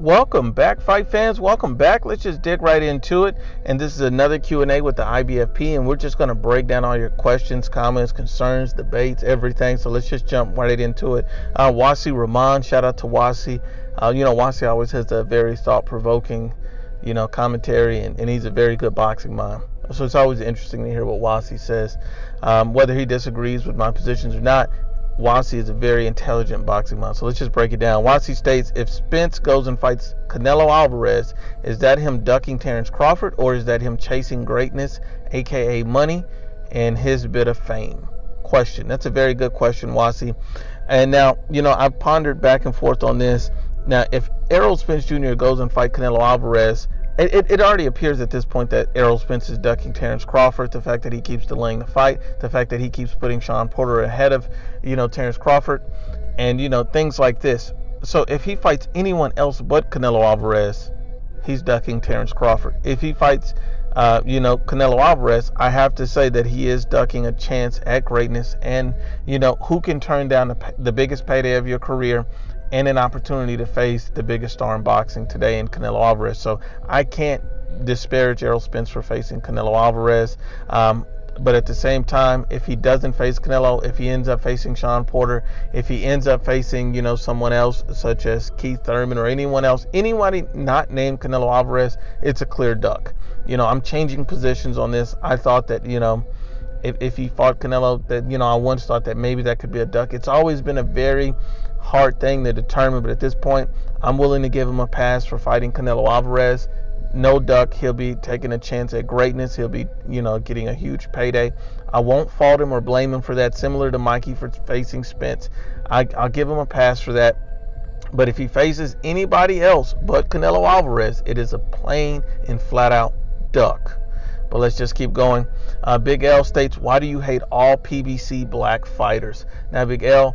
Welcome back, fight fans. Welcome back. Let's just dig right into it. And this is another Q&A with the IBFP, and we're just going to break down all your questions, comments, concerns, debates, everything. So let's just jump right into it. Wasi Rahman, shout out to Wasi. Wasi always has a very thought-provoking, commentary, and he's a very good boxing mind. So it's always interesting to hear what Wasi says. Whether he disagrees with my positions or not, Wasi is a very intelligent boxing mind. So let's just break it down. Wasi states, if Spence goes and fights Canelo Alvarez, is that him ducking Terence Crawford, or is that him chasing greatness, aka money, and his bit of fame? Question. That's a very good question, Wasi. And now, I've pondered back and forth on this. Now, if Errol Spence Jr. goes and fight Canelo Alvarez, it already appears at this point that Errol Spence is ducking Terence Crawford. The fact that he keeps delaying the fight, the fact that he keeps putting Shawn Porter ahead of, Terence Crawford, and, things like this. So if he fights anyone else but Canelo Alvarez, he's ducking Terence Crawford. If he fights, Canelo Alvarez, I have to say that he is ducking a chance at greatness. And, who can turn down the biggest payday of your career and an opportunity to face the biggest star in boxing today in Canelo Alvarez? So I can't disparage Errol Spence for facing Canelo Alvarez. But at the same time, if he doesn't face Canelo, if he ends up facing Shawn Porter, if he ends up facing, someone else such as Keith Thurman or anyone else, anybody not named Canelo Alvarez, it's a clear duck. I'm changing positions on this. I thought that, if he fought Canelo, that, I once thought that maybe that could be a duck. It's always been a very hard thing to determine, but at this point, I'm willing to give him a pass for fighting Canelo Alvarez. No duck. He'll be taking a chance at greatness. He'll be, getting a huge payday. I won't fault him or blame him for that, similar to Mikey for facing Spence. I'll give him a pass for that. But if he faces anybody else but Canelo Alvarez, it is a plain and flat out duck. But let's just keep going. Big L states, why do you hate all PBC black fighters? Now, Big L,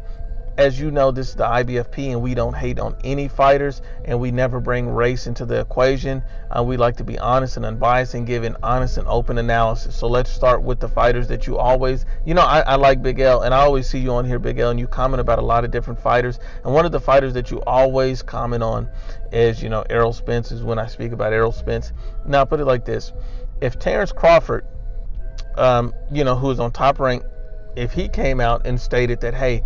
as you know, this is the IBFP, and we don't hate on any fighters, and we never bring race into the equation. We like to be honest and unbiased and give an honest and open analysis. So let's start with the fighters that you always, I like Big L, and I always see you on here, Big L, and you comment about a lot of different fighters. And one of the fighters that you always comment on is, Errol Spence, is when I speak about Errol Spence. Now, put it like this. If Terence Crawford, who is on Top Rank, if he came out and stated that, hey,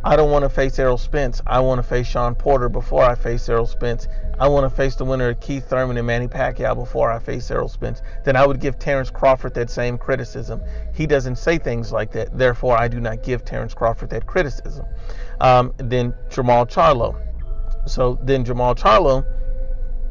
I don't want to face Errol Spence, I want to face Shawn Porter before I face Errol Spence, I want to face the winner of Keith Thurman and Manny Pacquiao before I face Errol Spence, then I would give Terence Crawford that same criticism. He doesn't say things like that, therefore I do not give Terence Crawford that criticism. Then Jermall Charlo. So then Jermall Charlo,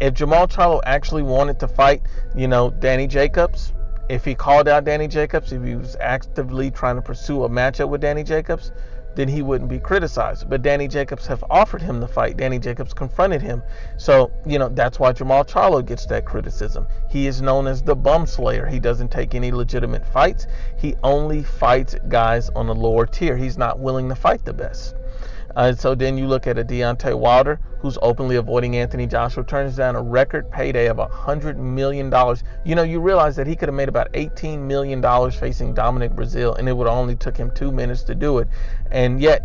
if Jermall Charlo actually wanted to fight, Danny Jacobs, if he called out Danny Jacobs, if he was actively trying to pursue a matchup with Danny Jacobs, then he wouldn't be criticized. But Danny Jacobs have offered him the fight. Danny Jacobs confronted him. So, that's why Jermall Charlo gets that criticism. He is known as the bum slayer. He doesn't take any legitimate fights. He only fights guys on the lower tier. He's not willing to fight the best. So then you look at a Deontay Wilder, who's openly avoiding Anthony Joshua, turns down a record payday of $100 million. You realize that he could have made about $18 million facing Dominic Brazil, and it would only took him 2 minutes to do it. And yet,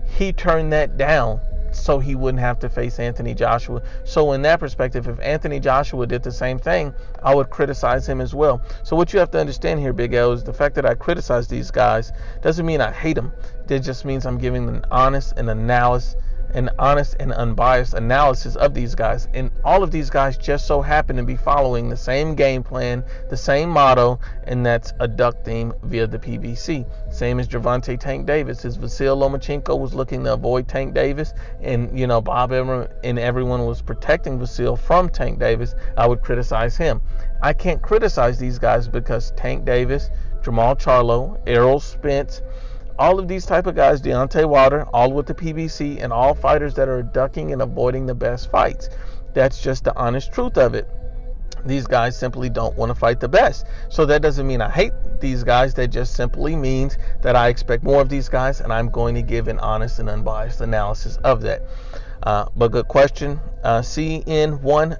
he turned that down so he wouldn't have to face Anthony Joshua. So in that perspective, if Anthony Joshua did the same thing, I would criticize him as well. So what you have to understand here, Big L, is the fact that I criticize these guys doesn't mean I hate them. It just means I'm giving them an honest and unbiased analysis of these guys. And all of these guys just so happen to be following the same game plan, the same motto, and that's a duck theme via the PBC. Same as Gervonta Tank Davis. His Vasyl Lomachenko was looking to avoid Tank Davis, and Bob Emmer and everyone was protecting Vasyl from Tank Davis. I would criticize him. I can't criticize these guys because Tank Davis, Jermall Charlo, Errol Spence, all of these type of guys, Deontay Wilder, all with the PBC, and all fighters that are ducking and avoiding the best fights. That's just the honest truth of it. These guys simply don't want to fight the best. So that doesn't mean I hate these guys. That just simply means that I expect more of these guys, and I'm going to give an honest and unbiased analysis of that. But good question. CN1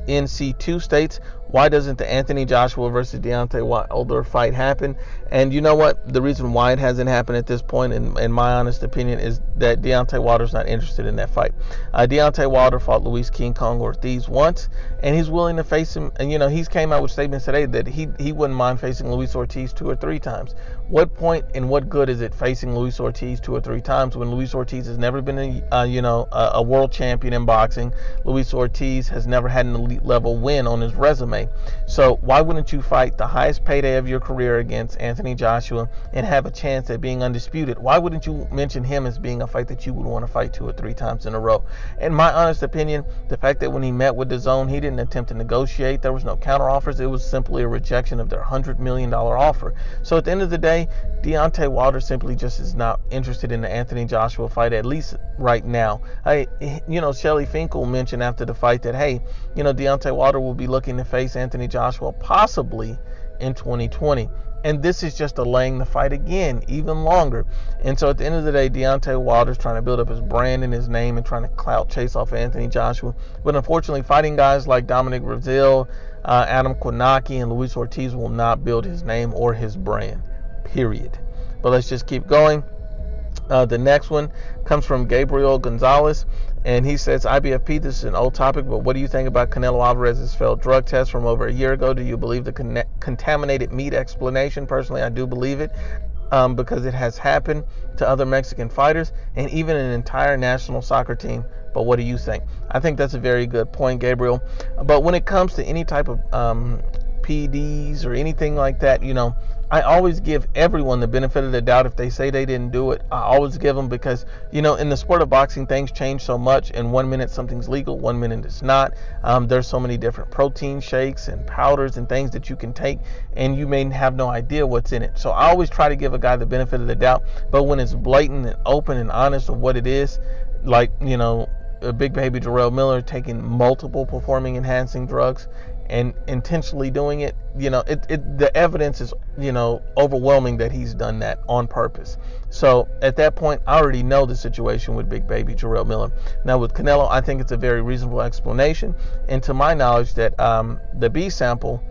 NC2 states, Why doesn't the Anthony Joshua versus Deontay Wilder fight happen? And you know what? The reason why it hasn't happened at this point, in my honest opinion, is that Deontay Wilder's not interested in that fight. Deontay Wilder fought Luis King Kong Ortiz once, and he's willing to face him. And, you know, he's came out with statements today that he wouldn't mind facing Luis Ortiz 2 or 3 times. What point and what good is it facing Luis Ortiz 2 or 3 times when Luis Ortiz has never been a world champion in boxing? Luis Ortiz has never had an elite level win on his resume. So why wouldn't you fight the highest payday of your career against Anthony Joshua and have a chance at being undisputed? Why wouldn't you mention him as being a fight that you would want to fight 2 or 3 times in a row? In my honest opinion, the fact that when he met with DAZN, he didn't attempt to negotiate. There was no counter offers. It was simply a rejection of their $100 million offer. So at the end of the day, Deontay Wilder simply just is not interested in the Anthony Joshua fight, at least right now. Shelly Finkel mentioned after the fight that, hey, Deontay Wilder will be looking to face Anthony Joshua possibly in 2020. And this is just delaying the fight again, even longer. And so at the end of the day, Deontay Wilder's trying to build up his brand and his name and trying to clout chase off Anthony Joshua. But unfortunately, fighting guys like Dominic Breazeale, Adam Kownacki, and Luis Ortiz will not build his name or his brand, period. But let's just keep going. The next one comes from Gabriel Gonzalez, and he says, IBFP, this is an old topic, but what do you think about Canelo Alvarez's failed drug test from over a year ago? Do you believe the contaminated meat explanation? Personally, I do believe it, because it has happened to other Mexican fighters and even an entire national soccer team. But what do you think? I think that's a very good point, Gabriel. But when it comes to any type of PDs or anything like that, I always give everyone the benefit of the doubt. If they say they didn't do it, I always give them, because, in the sport of boxing, things change so much. And 1 minute something's legal, 1 minute it's not. There's so many different protein shakes and powders and things that you can take, and you may have no idea what's in it. So I always try to give a guy the benefit of the doubt. But when it's blatant and open and honest of what it is, like, a big baby Jermall Miller taking multiple performing enhancing drugs and intentionally doing it, the evidence is, overwhelming that he's done that on purpose. So at that point, I already know the situation with big baby Jermall Miller. Now with Canelo, I think it's a very reasonable explanation. And to my knowledge, that the B sample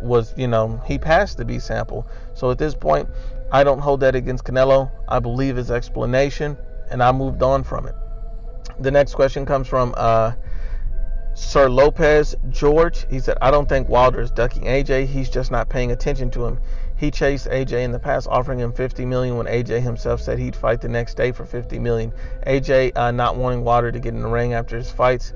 was, he passed the B sample. So at this point, I don't hold that against Canelo. I believe his explanation, and I moved on from it. The next question comes from Sir Lopez George. He said, I don't think Wilder is ducking AJ. He's just not paying attention to him. He chased AJ in the past, offering him $50 million when AJ himself said he'd fight the next day for $50 million. AJ not wanting Wilder to get in the ring after his fights.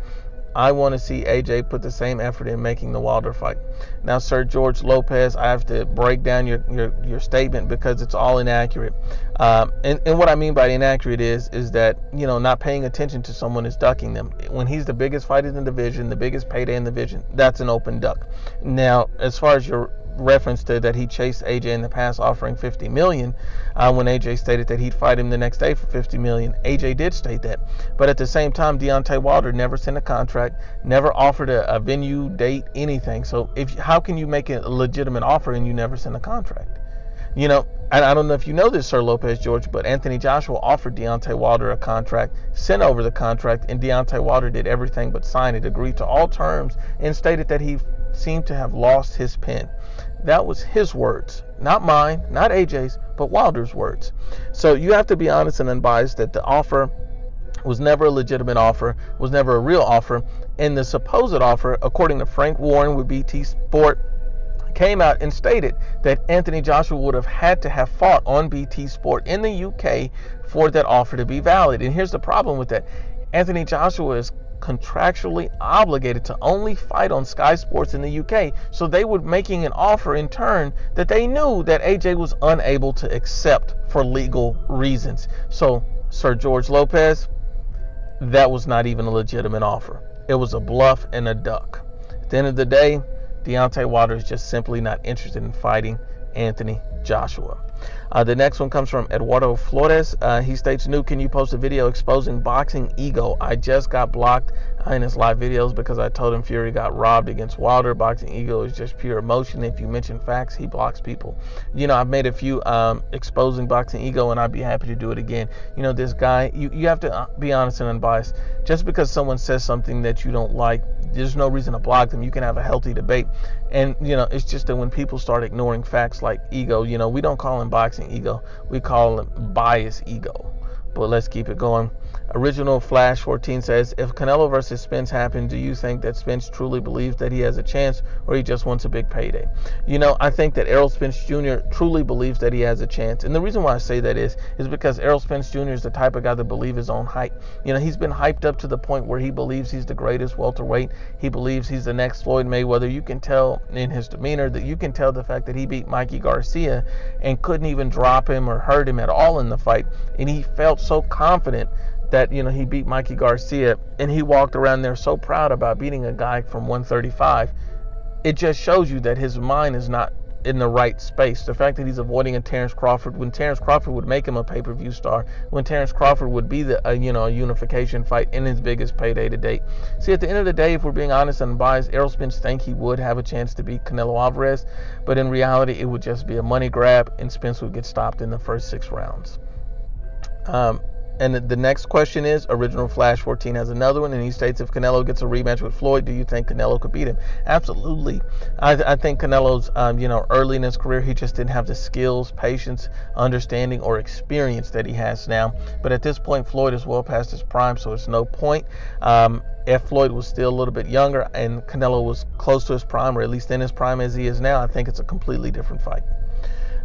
I want to see AJ put the same effort in making the Wilder fight. Now, Sir George Lopez, I have to break down your statement because it's all inaccurate. And what I mean by inaccurate is that, not paying attention to someone is ducking them. When he's the biggest fighter in the division, the biggest payday in the division, that's an open duck. Now, as far as your reference to that he chased AJ in the past offering $50 million, when AJ stated that he'd fight him the next day for $50 million. AJ did state that. But at the same time, Deontay Wilder never sent a contract, never offered a venue, date, anything. So how can you make a legitimate offer and you never send a contract? I don't know if you know this, Sir Lopez George, but Anthony Joshua offered Deontay Wilder a contract, sent over the contract, and Deontay Wilder did everything but sign it, agreed to all terms, and stated that he seemed to have lost his pen. That was his words, not mine, not AJ's, but Wilder's words. So you have to be honest and unbiased that the offer was never a legitimate offer, was never a real offer, and the supposed offer, according to Frank Warren with BT Sport, came out and stated that Anthony Joshua would have had to have fought on BT Sport in the UK for that offer to be valid. And here's the problem with that. Anthony Joshua is contractually obligated to only fight on Sky Sports in the UK. So they were making an offer in turn that they knew that AJ was unable to accept for legal reasons. So, Sir George Lopez, that was not even a legitimate offer. It was a bluff and a duck. At the end of the day, Deontay Wilder is just simply not interested in fighting Anthony Joshua. The next one comes from Eduardo Flores. He states, "New, can you post a video exposing boxing ego? I just got blocked in his live videos because I told him Fury got robbed against Wilder. Boxing ego is just pure emotion. If you mention facts, he blocks people. I've made a few exposing boxing ego, and I'd be happy to do it again. This guy, you have to be honest and unbiased. Just because someone says something that you don't like, there's no reason to block them. You can have a healthy debate. And, it's just that when people start ignoring facts like ego, we don't call him boxing ego. We call him bias ego. But let's keep it going. Original Flash 14 says, if Canelo versus Spence happened, do you think that Spence truly believes that he has a chance, or he just wants a big payday? I think that Errol Spence Jr. truly believes that he has a chance. And the reason why I say that is because Errol Spence Jr. is the type of guy that believes his own hype. He's been hyped up to the point where he believes he's the greatest welterweight. He believes he's the next Floyd Mayweather. You can tell in his demeanor that you can tell the fact that he beat Mikey Garcia and couldn't even drop him or hurt him at all in the fight. And he felt so confident that he beat Mikey Garcia, and he walked around there so proud about beating a guy from 135. It just shows you that his mind is not in the right space. The fact that he's avoiding a Terrence Crawford, when Terrence Crawford would make him a pay-per-view star, when Terrence Crawford would be a unification fight in his biggest payday to date. See, at the end of the day, if we're being honest and unbiased, Errol Spence think he would have a chance to beat Canelo Alvarez, but in reality, it would just be a money grab, and Spence would get stopped in the first 6 rounds. And the next question is, Original Flash 14 has another one, and he states, if Canelo gets a rematch with Floyd, do you think Canelo could beat him? Absolutely. I think Canelo's, early in his career, he just didn't have the skills, patience, understanding, or experience that he has now. But at this point, Floyd is well past his prime, so it's no point. If Floyd was still a little bit younger and Canelo was close to his prime, or at least in his prime as he is now, I think it's a completely different fight.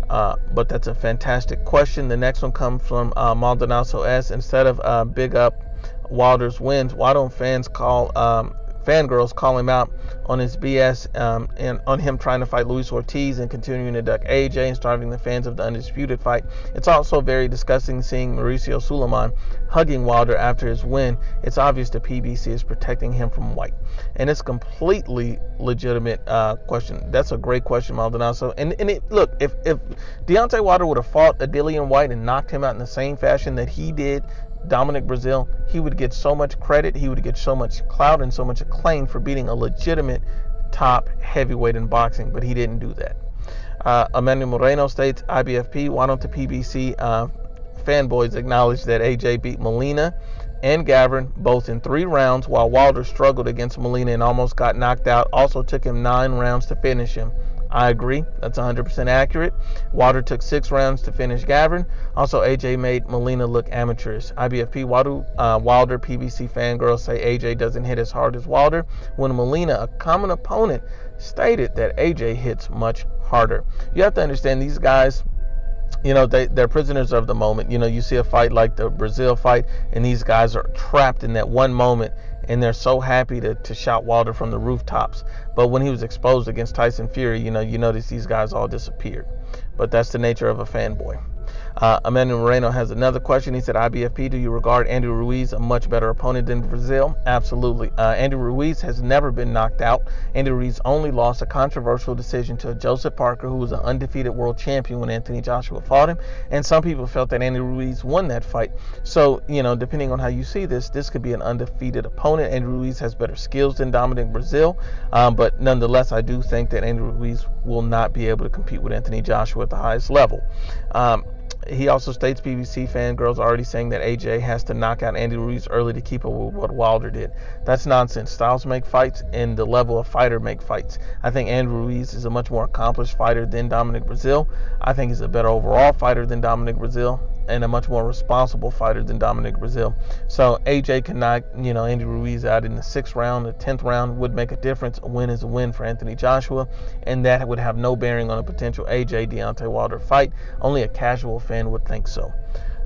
But that's a fantastic question. The next one comes from Maldonado S. Instead of big up Wilder's wins, why don't fangirls call him out on his BS and on him trying to fight Luis Ortiz and continuing to duck AJ and starving the fans of the undisputed fight? It's also very disgusting seeing Mauricio Suleiman hugging Wilder after his win. It's obvious the PBC is protecting him from White. And it's completely legitimate question. That's a great question, Maldonado. And look, if Deontay Wilder would have fought a Dillian White and knocked him out in the same fashion that he did Dominic Breazeale, he would get so much credit, he would get so much clout and so much acclaim for beating a legitimate top heavyweight in boxing, but he didn't do that. Emmanuel Moreno states, IBFP, why don't the PBC fanboys acknowledge that AJ beat Molina and Gavin both in 3 rounds, while Wilder struggled against Molina and almost got knocked out. Also took him 9 rounds to finish him. I agree. That's 100% accurate. Wilder took 6 rounds to finish Gavin. Also, AJ made Molina look amateurish. IBFP, Wilder PBC fangirls say AJ doesn't hit as hard as Wilder, when Molina, a common opponent, stated that AJ hits much harder. You have to understand, these guys, they're prisoners of the moment. You see a fight like the Breazeale fight, and these guys are trapped in that one moment, and they're so happy to shout Wilder from the rooftops. But when he was exposed against Tyson Fury, you notice these guys all disappeared. But that's the nature of a fanboy. Emmanuel Moreno has another question. He said, IBFP, do you regard Andy Ruiz a much better opponent than Breazeale? Absolutely. Andy Ruiz has never been knocked out. Andy Ruiz only lost a controversial decision to Joseph Parker, who was an undefeated world champion when Anthony Joshua fought him. And some people felt that Andy Ruiz won that fight. So, depending on how you see this could be an undefeated opponent. Andy Ruiz has better skills than Dominic Breazeale. But nonetheless, I do think that Andy Ruiz will not be able to compete with Anthony Joshua at the highest level. He also states PBC fangirls are already saying that AJ has to knock out Andy Ruiz early to keep up with what Wilder did. That's nonsense. Styles make fights, and the level of fighter make fights. I think Andy Ruiz is a much more accomplished fighter than Dominic Breazeale. I think he's a better overall fighter than Dominic Breazeale, and a much more responsible fighter than Dominic Breazeale. So AJ can knock, Andy Ruiz out in the 6th round. The 10th round would make a difference. A win is a win for Anthony Joshua, and that would have no bearing on a potential AJ Deontay Wilder fight. Only a casual fan would think so.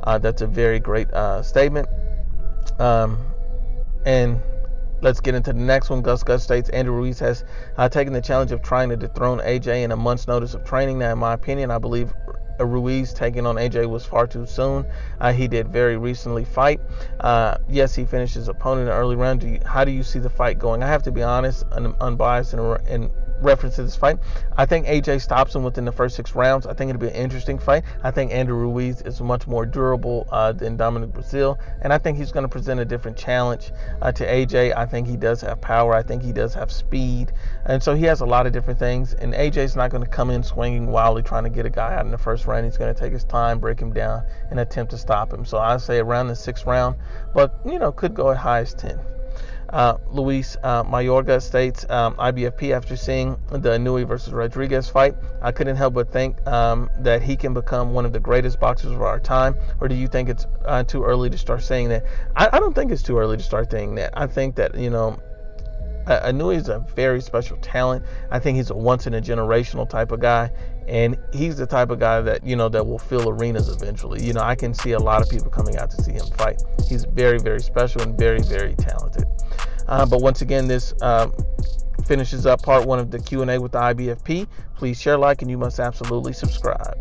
That's a very great statement. And let's get into the next one. Gus states, Andy Ruiz has taken the challenge of trying to dethrone AJ in a month's notice of training. Now, in my opinion, I believe Ruiz taking on AJ was far too soon. He did very recently fight. Yes, he finished his opponent in the early round. How do you see the fight going? I have to be honest and unbiased and reference to this fight. I think AJ stops him within the first 6 rounds. I think it'll be an interesting fight. I think Andrew Ruiz is much more durable than Dominic Breazeale, and I think he's going to present a different challenge to AJ. I think he does have power. I think he does have speed, and so he has a lot of different things. And AJ's not going to come in swinging wildly trying to get a guy out in the first round. He's going to take his time, break him down, and attempt to stop him. So I say around the 6th round, but could go as high as 10. Luis Mayorga states, IBFP, after seeing the Nui versus Rodriguez fight, I couldn't help but think that he can become one of the greatest boxers of our time. Or do you think it's too early to start saying that? I don't think it's too early to start saying that. I think that, Nui is a very special talent. I think he's a once-in-a-generational type of guy. And he's the type of guy that, that will fill arenas eventually. I can see a lot of people coming out to see him fight. He's very, very special and very, very talented. But once again, this finishes up part 1 of the Q&A with the IBFP. Please share, like, and you must absolutely subscribe.